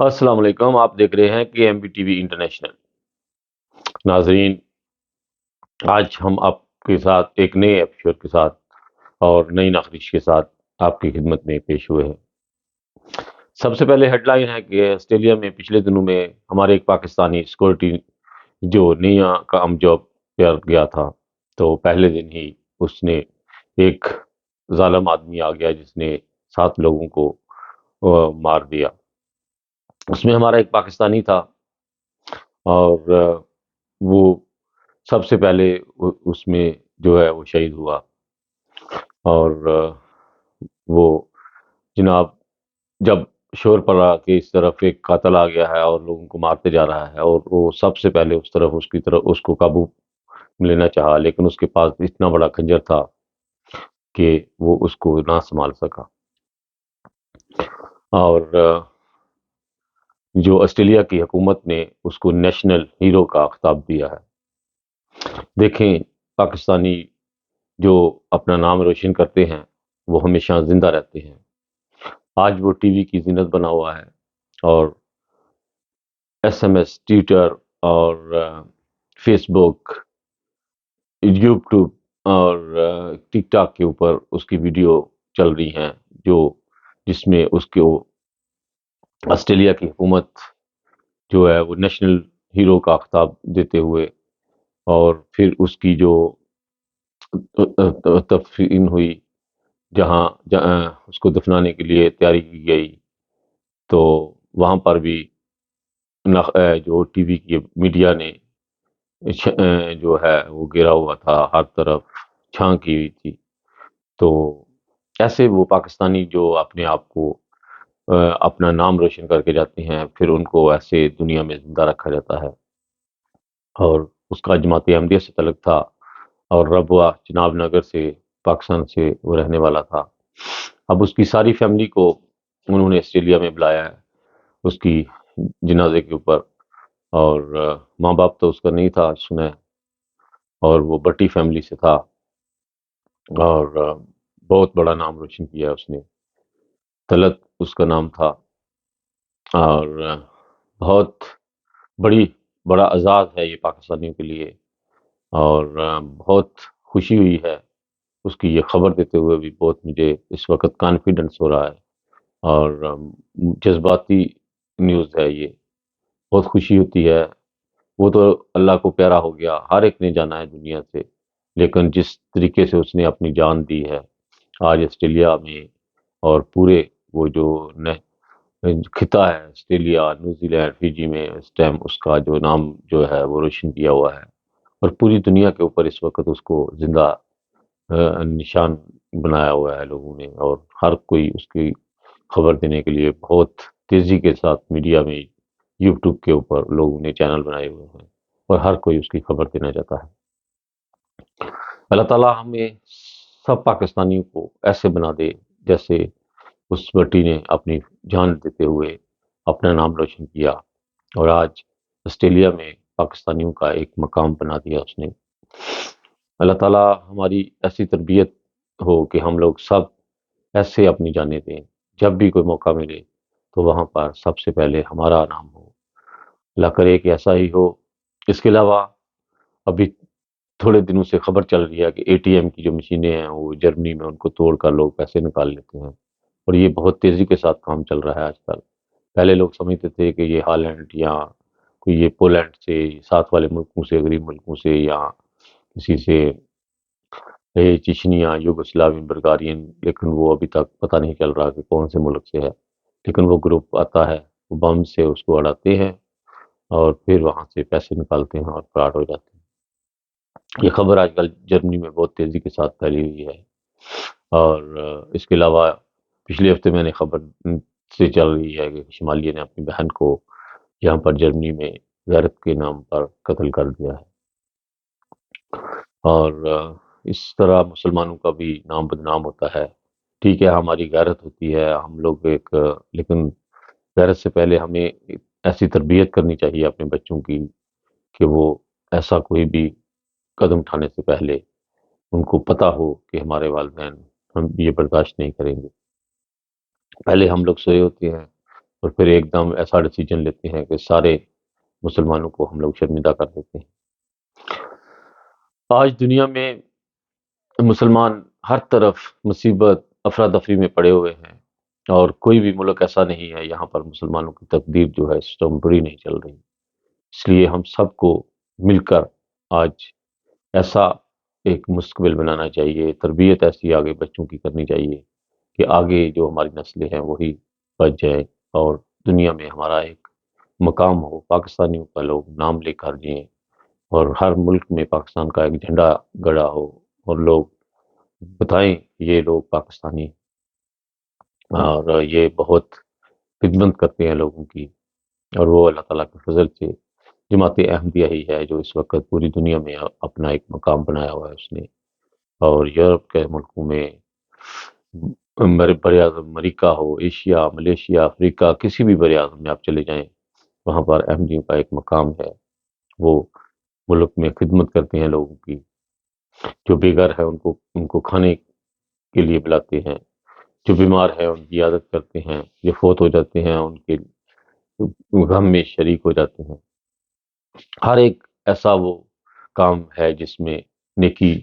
السلام علیکم، آپ دیکھ رہے ہیں کہ M B T V international ناظرین۔ آج ہم آپ کے ساتھ ایک نئے ایپیسوڈ کے ساتھ اور نئی ناخواست کے ساتھ آپ کی خدمت میں پیش ہوئے ہیں۔ سب سے پہلے ہیڈ لائن ہے کہ آسٹریلیا میں پچھلے دنوں میں ہمارے ایک پاکستانی سیکورٹی جو نیا کام جاب پر گیا تھا، تو پہلے دن ہی اس نے ایک ظالم آدمی آ گیا جس نے 7 لوگوں کو مار دیا۔ اس میں ہمارا ایک پاکستانی تھا، اور وہ سب سے پہلے اس میں جو ہے وہ شہید ہوا۔ اور وہ جناب جب شور پڑا کہ اس طرف ایک قاتل آ گیا ہے اور لوگوں کو مارتے جا رہا ہے، اور وہ سب سے پہلے اس طرف اس کو قابو لینا چاہا، لیکن اس کے پاس اتنا بڑا خنجر تھا کہ وہ اس کو نہ سنبھال سکا۔ اور جو آسٹریلیا کی حکومت نے اس کو نیشنل ہیرو کا خطاب دیا ہے۔ دیکھیں، پاکستانی جو اپنا نام روشن کرتے ہیں وہ ہمیشہ زندہ رہتے ہیں۔ آج وہ ٹی وی کی زینت بنا ہوا ہے، اور ایس ایم ایس، ٹویٹر اور فیس بک، یوٹیوب اور ٹک ٹاک کے اوپر اس کی ویڈیو چل رہی ہیں، جس میں اس کو آسٹریلیا کی حکومت جو ہے وہ نیشنل ہیرو کا خطاب دیتے ہوئے، اور پھر اس کی جو تدفین ہوئی، جہاں اس کو دفنانے کے لیے تیاری کی گئی، تو وہاں پر بھی جو ٹی وی کی میڈیا نے جو ہے وہ گھیرا ہوا تھا، ہر طرف چھاں کی ہوئی تھی۔ تو ایسے وہ پاکستانی جو اپنے آپ کو اپنا نام روشن کر کے جاتے ہیں، پھر ان کو ایسے دنیا میں زندہ رکھا جاتا ہے۔ اور اس کا جماعت احمدیہ سے تعلق تھا، اور ربوہ چناب نگر سے، پاکستان سے وہ رہنے والا تھا۔ اب اس کی ساری فیملی کو انہوں نے آسٹریلیا میں بلایا ہے اس کی جنازے کے اوپر، اور ماں باپ تو اس کا نہیں تھا سنا ہے، اور وہ بٹی فیملی سے تھا، اور بہت بڑا نام روشن کیا اس نے۔ طلعت اس کا نام تھا، اور بہت بڑا اعزاز ہے یہ پاکستانیوں کے لیے، اور بہت خوشی ہوئی ہے اس کی یہ خبر دیتے ہوئے بھی۔ بہت مجھے اس وقت کانفیڈنس ہو رہا ہے، اور جذباتی نیوز ہے یہ، بہت خوشی ہوتی ہے۔ وہ تو اللہ کو پیارا ہو گیا، ہر ایک نے جانا ہے دنیا سے، لیکن جس طریقے سے اس نے اپنی جان دی ہے آج آسٹریلیا میں، اور پورے وہ جو خطہ ہے آسٹریلیا، نیوزی لینڈ، فجی میں اس ٹائم اس کا جو نام جو ہے وہ روشن کیا ہوا ہے، اور پوری دنیا کے اوپر اس وقت اس کو زندہ نشان بنایا ہوا ہے لوگوں نے، اور ہر کوئی اس کی خبر دینے کے لیے بہت تیزی کے ساتھ میڈیا میں، یوٹیوب کے اوپر لوگوں نے چینل بنائے ہوئے ہیں، اور ہر کوئی اس کی خبر دینا چاہتا ہے۔ اللہ تعالیٰ ہمیں سب پاکستانیوں کو ایسے بنا دے جیسے اس بٹی نے اپنی جان دیتے ہوئے اپنا نام روشن کیا، اور آج آسٹریلیا میں پاکستانیوں کا ایک مقام بنا دیا اس نے۔ اللہ تعالیٰ ہماری ایسی تربیت ہو کہ ہم لوگ سب ایسے اپنی جانیں دیں، جب بھی کوئی موقع ملے تو وہاں پر سب سے پہلے ہمارا نام ہو۔ اللہ کرے کہ ایسا ہی ہو۔ اس کے علاوہ ابھی تھوڑے دنوں سے خبر چل رہی ہے کہ اے ٹی ایم کی جو مشینیں ہیں وہ جرمنی میں ان کو توڑ کر لوگ پیسے نکال لیتے ہیں، اور یہ بہت تیزی کے ساتھ کام چل رہا ہے آج کل۔ پہلے لوگ سمجھتے تھے کہ یہ ہالینڈ یا کوئی یہ پولینڈ سے، ساتھ والے ملکوں سے، غریب ملکوں سے، یا کسی سے چچنیا، یوگوسلاوین، بلغارین، لیکن وہ ابھی تک پتہ نہیں چل رہا کہ کون سے ملک سے ہے۔ لیکن وہ گروپ آتا ہے، وہ بم سے اس کو اڑاتے ہیں، اور پھر وہاں سے پیسے نکالتے ہیں اور فرار ہو جاتے ہیں۔ یہ خبر آج کل جرمنی میں بہت تیزی کے ساتھ پھیلی ہوئی ہے، اور اس کے علاوہ پچھلے ہفتے میں نے خبر سے چل رہی ہے کہ شمالیہ نے اپنی بہن کو یہاں پر جرمنی میں غیرت کے نام پر قتل کر دیا ہے، اور اس طرح مسلمانوں کا بھی نام بدنام ہوتا ہے۔ ٹھیک ہے، ہماری غیرت ہوتی ہے، ہم لوگ لیکن غیرت سے پہلے ہمیں ایسی تربیت کرنی چاہیے اپنے بچوں کی کہ وہ ایسا کوئی بھی قدم اٹھانے سے پہلے ان کو پتہ ہو کہ ہمارے والدین ہم یہ برداشت نہیں کریں گے۔ پہلے ہم لوگ سوئے ہوتے ہیں اور پھر ایک دم ایسا ڈیسیجن لیتے ہیں کہ سارے مسلمانوں کو ہم لوگ شرمندہ کر دیتے ہیں۔ آج دنیا میں مسلمان ہر طرف مصیبت افراتفری میں پڑے ہوئے ہیں، اور کوئی بھی ملک ایسا نہیں ہے یہاں پر مسلمانوں کی تقدیر جو ہے اس ٹائم بری نہیں چل رہی۔ اس لیے ہم سب کو مل کر آج ایسا ایک مستقبل بنانا چاہیے، تربیت ایسی آگے بچوں کی کرنی چاہیے کہ آگے جو ہماری نسلیں ہیں وہی بچ جائیں، اور دنیا میں ہمارا ایک مقام ہو، پاکستانیوں کا لوگ نام لے کر جئیں، اور ہر ملک میں پاکستان کا ایک جھنڈا گڑا ہو، اور لوگ بتائیں یہ لوگ پاکستانی اور یہ بہت خدمت کرتے ہیں لوگوں کی، اور وہ اللہ تعالیٰ کے فضل سے جماعت احمدیہ ہی ہے جو اس وقت پوری دنیا میں اپنا ایک مقام بنایا ہوا ہے اس نے۔ اور یورپ کے ملکوں میں بر اعظم امریکہ ہو، ایشیا، ملیشیا، افریقہ، کسی بھی بر اعظم میں آپ چلے جائیں، وہاں پر احمدیوں کا ایک مقام ہے۔ وہ ملک میں خدمت کرتے ہیں لوگوں کی، جو بے گھر ہے ان کو کھانے کے لیے بلاتے ہیں، جو بیمار ہے ان کی عیادت کرتے ہیں، جو فوت ہو جاتے ہیں ان کے غم میں شریک ہو جاتے ہیں۔ ہر ایک ایسا وہ کام ہے جس میں نیکی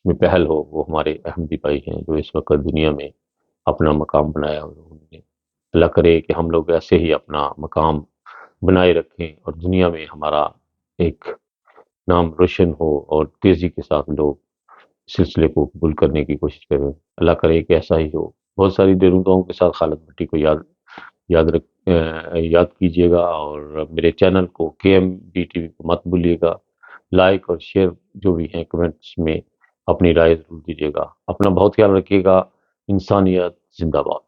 میں پہل ہو، وہ ہمارے احمدی بھائی ہیں جو اس وقت دنیا میں اپنا مقام بنایا ہوا انہوں نے۔ اللہ کرے کہ ہم لوگ ایسے ہی اپنا مقام بنائے رکھیں اور دنیا میں ہمارا ایک نام روشن ہو، اور تیزی کے ساتھ لوگ سلسلے کو قبول کرنے کی کوشش کریں۔ اللہ کرے کہ ایسا ہی ہو۔ بہت ساری دعاؤں کے ساتھ خالد بھٹی کو یاد کیجیے گا، اور میرے چینل کو KMB TV کو مت بھولیے گا، لائک اور شیئر جو بھی ہیں کمنٹس میں اپنی رائے ضرور دیجیے گا۔ اپنا بہت خیال رکھیے گا۔ انسانیت زندہ باد۔